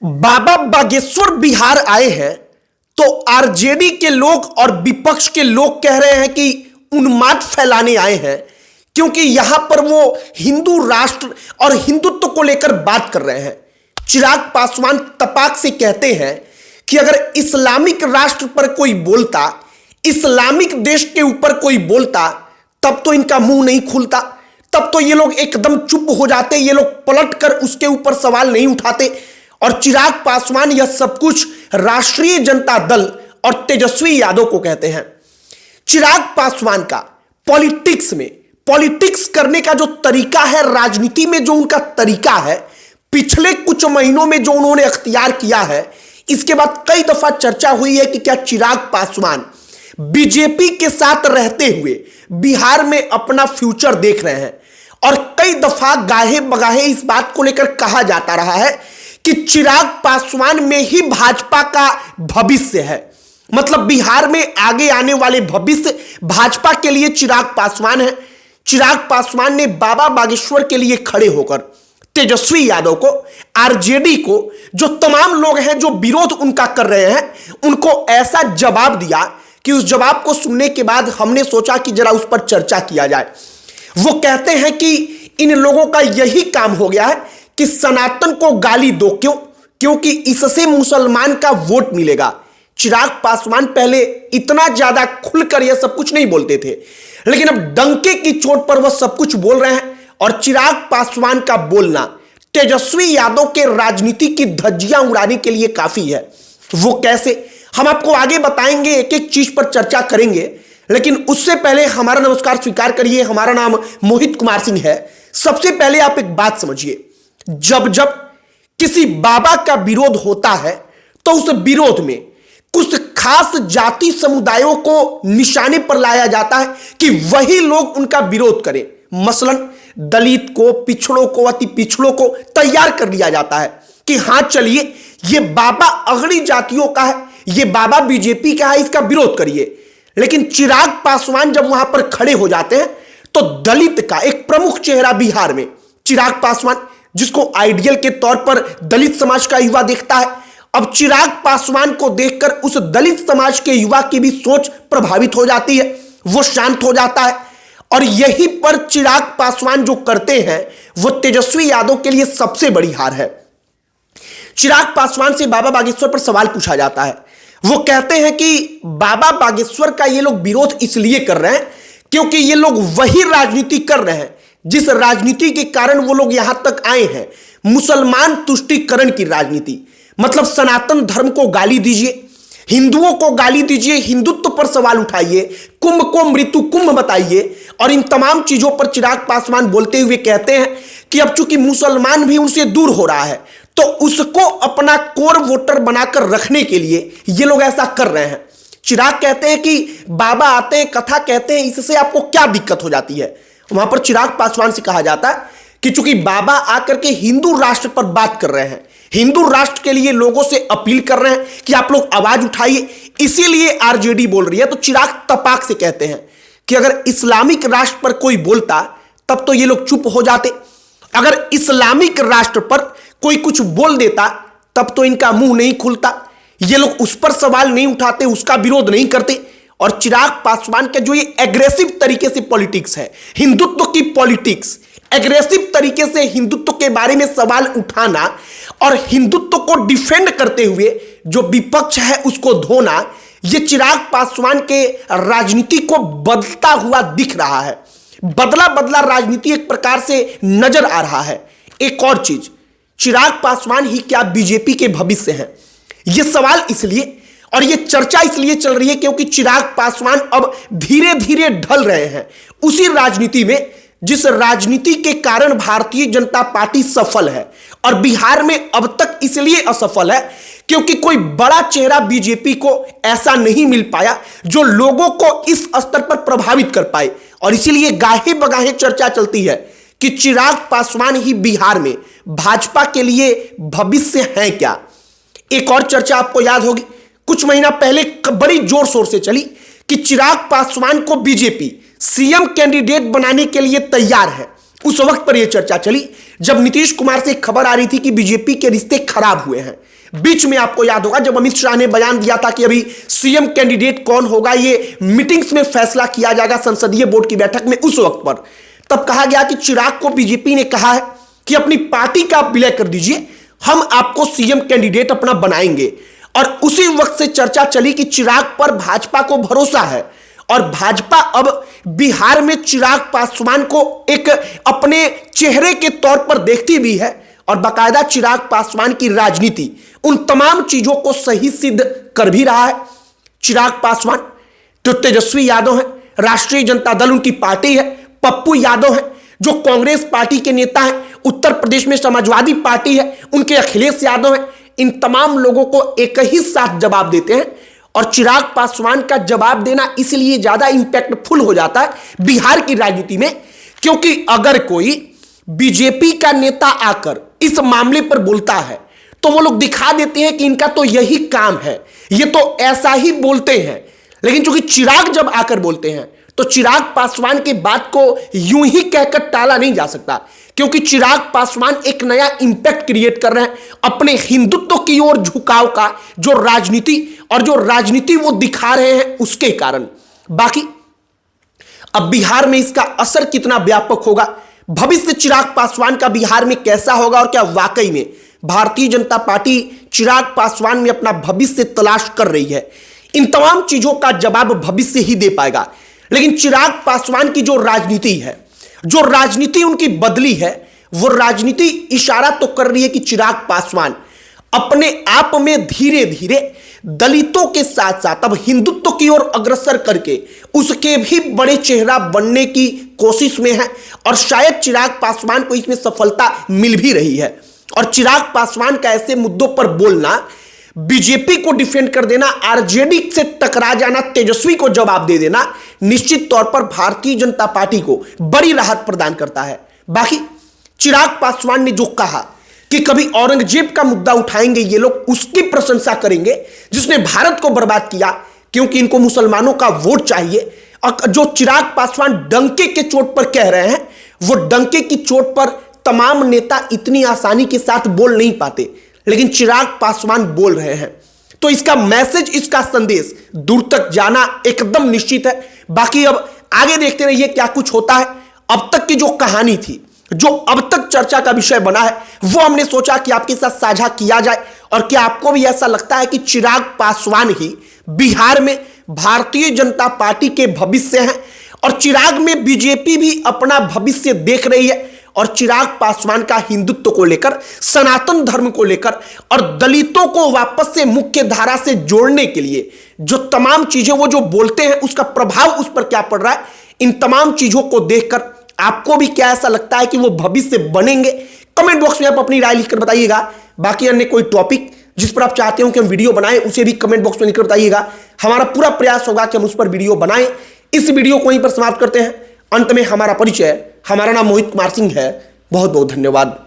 बाबा बागेश्वर बिहार आए हैं तो आरजेडी के लोग और विपक्ष के लोग कह रहे हैं कि उन्माद फैलाने आए हैं, क्योंकि यहां पर वो हिंदू राष्ट्र और हिंदुत्व को लेकर बात कर रहे हैं। चिराग पासवान तपाक से कहते हैं कि अगर इस्लामिक राष्ट्र पर कोई बोलता, इस्लामिक देश के ऊपर कोई बोलता, तब तो इनका मुंह नहीं खुलता, तब तो ये लोग एकदम चुप हो जाते, ये लोग पलट कर उसके ऊपर सवाल नहीं उठाते। और चिराग पासवान यह सब कुछ राष्ट्रीय जनता दल और तेजस्वी यादव को कहते हैं। चिराग पासवान का पॉलिटिक्स करने का जो तरीका है, राजनीति में जो उनका तरीका है, पिछले कुछ महीनों में जो उन्होंने अख्तियार किया है, इसके बाद कई दफा चर्चा हुई है कि क्या चिराग पासवान बीजेपी के साथ रहते हुए बिहार में अपना फ्यूचर देख रहे हैं। और कई दफा गाहे बगाहे इस बात को लेकर कहा जाता रहा है कि चिराग पासवान में ही भाजपा का भविष्य है, मतलब बिहार में आगे आने वाले भविष्य भाजपा के लिए चिराग पासवान है। चिराग पासवान ने बाबा बागेश्वर के लिए खड़े होकर तेजस्वी यादव को, आरजेडी को, जो तमाम लोग हैं जो विरोध उनका कर रहे हैं, उनको ऐसा जवाब दिया कि उस जवाब को सुनने के बाद हमने सोचा कि जरा उस पर चर्चा किया जाए। वो कहते हैं कि इन लोगों का यही काम हो गया है कि सनातन को गाली दो, क्योंकि इससे मुसलमान का वोट मिलेगा। चिराग पासवान पहले इतना ज्यादा खुलकर यह सब कुछ नहीं बोलते थे, लेकिन अब डंके की चोट पर वह सब कुछ बोल रहे हैं। और चिराग पासवान का बोलना तेजस्वी यादव के राजनीति की धज्जियां उड़ाने के लिए काफी है। वो कैसे, हम आपको आगे बताएंगे, एक एक चीज पर चर्चा करेंगे। लेकिन उससे पहले हमारा नमस्कार स्वीकार करिए। हमारा नाम मोहित कुमार सिंह है। सबसे पहले आप एक बात समझिए, जब जब किसी बाबा का विरोध होता है तो उस विरोध में कुछ खास जाति समुदायों को निशाने पर लाया जाता है कि वही लोग उनका विरोध करें। मसलन दलित को, पिछड़ों को, अति पिछड़ों को तैयार कर दिया जाता है कि हां चलिए, ये बाबा अगड़ी जातियों का है, ये बाबा बीजेपी का है, इसका विरोध करिए। लेकिन चिराग पासवान जब वहां पर खड़े हो जाते हैं तो दलित का एक प्रमुख चेहरा बिहार में चिराग पासवान, जिसको आइडियल के तौर पर दलित समाज का युवा देखता है, अब चिराग पासवान को देखकर उस दलित समाज के युवा की भी सोच प्रभावित हो जाती है, वो शांत हो जाता है। और यही पर चिराग पासवान जो करते हैं वो तेजस्वी यादव के लिए सबसे बड़ी हार है। चिराग पासवान से बाबा बागेश्वर पर सवाल पूछा जाता है। वो कहते हैं कि बाबा बागेश्वर का ये लोग विरोध इसलिए कर रहे हैं क्योंकि ये लोग वही राजनीति कर रहे हैं जिस राजनीति के कारण वो लोग यहां तक आए हैं, मुसलमान तुष्टीकरण की राजनीति। मतलब सनातन धर्म को गाली दीजिए, हिंदुओं को गाली दीजिए, हिंदुत्व पर सवाल उठाइए, कुंभ को मृत्यु कुंभ बताइए। और इन तमाम चीजों पर चिराग पासवान बोलते हुए कहते हैं कि अब चूंकि मुसलमान भी उनसे दूर हो रहा है तो उसको अपना कोर वोटर बनाकर रखने के लिए ये लोग ऐसा कर रहे हैं। चिराग कहते हैं कि बाबा आते हैं, कथा कहते हैं, इससे आपको क्या दिक्कत हो जाती है। वहां पर चिराग पासवान से कहा जाता है कि चूंकि बाबा आकर के हिंदू राष्ट्र पर बात कर रहे हैं, हिंदू राष्ट्र के लिए लोगों से अपील कर रहे हैं कि आप लोग आवाज उठाइए, इसीलिए आरजेडी बोल रही है। तो चिराग तपाक से कहते हैं कि अगर इस्लामिक राष्ट्र पर कोई बोलता तब तो ये लोग चुप हो जाते, अगर इस्लामिक राष्ट्र पर कोई कुछ बोल देता तब तो इनका मुंह नहीं खुलता, ये लोग उस पर सवाल नहीं उठाते, उसका विरोध नहीं करते। और चिराग पासवान का जो ये एग्रेसिव तरीके से पॉलिटिक्स है, हिंदुत्व की पॉलिटिक्स, एग्रेसिव तरीके से हिंदुत्व के बारे में सवाल उठाना और हिंदुत्व को डिफेंड करते हुए जो विपक्ष है उसको धोना, ये चिराग पासवान के राजनीति को बदलता हुआ दिख रहा है। बदला बदला राजनीति एक प्रकार से नजर आ रहा है। एक और चीज, चिराग पासवान ही क्या बीजेपी के भविष्य हैं? यह सवाल इसलिए और यह चर्चा इसलिए चल रही है क्योंकि चिराग पासवान अब धीरे धीरे ढल रहे हैं उसी राजनीति में जिस राजनीति के कारण भारतीय जनता पार्टी सफल है। और बिहार में अब तक इसलिए असफल है क्योंकि कोई बड़ा चेहरा बीजेपी को ऐसा नहीं मिल पाया जो लोगों को इस स्तर पर प्रभावित कर पाए। और इसीलिए गाहे बगाहे चर्चा चलती है कि चिराग पासवान ही बिहार में भाजपा के लिए भविष्य है क्या। एक और चर्चा आपको याद होगी, कुछ महीना पहले बड़ी जोर शोर से चली कि चिराग पासवान को बीजेपी सीएम कैंडिडेट बनाने के लिए तैयार है। उस वक्त पर यह चर्चा चली जब नीतीश कुमार से खबर आ रही थी कि बीजेपी के रिश्ते खराब हुए हैं। बीच में आपको याद होगा जब अमित शाह ने बयान दिया था कि अभी सीएम कैंडिडेट कौन होगा ये मीटिंग्स में फैसला किया जाएगा संसदीय बोर्ड की बैठक में, उस वक्त पर तब कहा गया कि चिराग को बीजेपी ने कहा है कि अपनी पार्टी का आप विलय कर दीजिए, हम आपको सीएम कैंडिडेट अपना बनाएंगे। और उसी वक्त से चर्चा चली कि चिराग पर भाजपा को भरोसा है और भाजपा अब बिहार में चिराग पासवान को एक अपने चेहरे के तौर पर देखती भी है और बाकायदा चिराग पासवान की राजनीति उन तमाम चीजों को सही सिद्ध कर भी रहा है। चिराग पासवान तो तेजस्वी यादव है, राष्ट्रीय जनता दल उनकी पार्टी है, पप्पू यादव है जो कांग्रेस पार्टी के नेता हैं, उत्तर प्रदेश में समाजवादी पार्टी है उनके अखिलेश यादव है। इन तमाम लोगों को एक ही साथ जवाब देते हैं और चिराग पासवान का जवाब देना इसलिए ज्यादा इंपैक्टफुल हो जाता है बिहार की राजनीति में, क्योंकि अगर कोई बीजेपी का नेता आकर इस मामले पर बोलता है तो वो लोग दिखा देते हैं कि इनका तो यही काम है, ये तो ऐसा ही बोलते हैं। लेकिन चूंकि चिराग जब आकर बोलते हैं तो चिराग पासवान की बात को यूं ही कहकर टाला नहीं जा सकता, क्योंकि चिराग पासवान एक नया इंपैक्ट क्रिएट कर रहे हैं अपने हिंदुत्व की ओर झुकाव का जो राजनीति वो दिखा रहे हैं उसके कारण। बाकी अब बिहार में इसका असर कितना व्यापक होगा, भविष्य चिराग पासवान का बिहार में कैसा होगा और क्या वाकई में भारतीय जनता पार्टी चिराग पासवान में अपना भविष्य तलाश कर रही है, इन तमाम चीजों का जवाब भविष्य ही दे पाएगा। लेकिन चिराग पासवान की जो राजनीति है, जो राजनीति उनकी बदली है, वो राजनीति इशारा तो कर रही है कि चिराग पासवान अपने आप में धीरे धीरे दलितों के साथ साथ अब हिंदुत्व की ओर अग्रसर करके उसके भी बड़े चेहरा बनने की कोशिश में है और शायद चिराग पासवान को इसमें सफलता मिल भी रही है। और चिराग पासवान का ऐसे मुद्दों पर बोलना, बीजेपी को डिफेंड कर देना, आरजेडी से टकरा जाना, तेजस्वी को जवाब दे देना निश्चित तौर पर भारतीय जनता पार्टी को बड़ी राहत प्रदान करता है। बाकी चिराग पासवान ने जो कहा कि कभी औरंगजेब का मुद्दा उठाएंगे ये लोग, उसकी प्रशंसा करेंगे जिसने भारत को बर्बाद किया, क्योंकि इनको मुसलमानों का वोट चाहिए। और जो चिराग पासवान डंके के चोट पर कह रहे हैं, वो डंके की चोट पर तमाम नेता इतनी आसानी के साथ बोल नहीं पाते, लेकिन चिराग पासवान बोल रहे हैं तो इसका मैसेज, इसका संदेश दूर तक जाना एकदम निश्चित है। बाकी अब आगे देखते रहिए क्या कुछ होता है। अब तक की जो कहानी थी, जो अब तक चर्चा का विषय बना है, वो हमने सोचा कि आपके साथ साझा किया जाए। और क्या आपको भी ऐसा लगता है कि चिराग पासवान ही बिहार में भारतीय जनता पार्टी के भविष्य हैं और चिराग में बीजेपी भी अपना भविष्य देख रही है और चिराग पासवान का हिंदुत्व को लेकर, सनातन धर्म को लेकर और दलितों को वापस से मुख्य धारा से जोड़ने के लिए जो तमाम चीजें वो जो बोलते हैं उसका प्रभाव उस पर क्या पड़ रहा है, इन तमाम चीजों को देखकर आपको भी क्या ऐसा लगता है कि वो भविष्य बनेंगे? कमेंट बॉक्स में आप अपनी राय लिखकर बताइएगा। बाकी अन्य कोई टॉपिक जिस पर आप चाहते हो कि हम वीडियो बनाएं उसे भी कमेंट बॉक्स में लिखकर बताइएगा। हमारा पूरा प्रयास होगा कि हम उस पर वीडियो बनाएं। इस वीडियो को वहीं पर समाप्त करते हैं। अंत में हमारा परिचय, हमारा नाम मोहित कुमार सिंह है। बहुत बहुत धन्यवाद।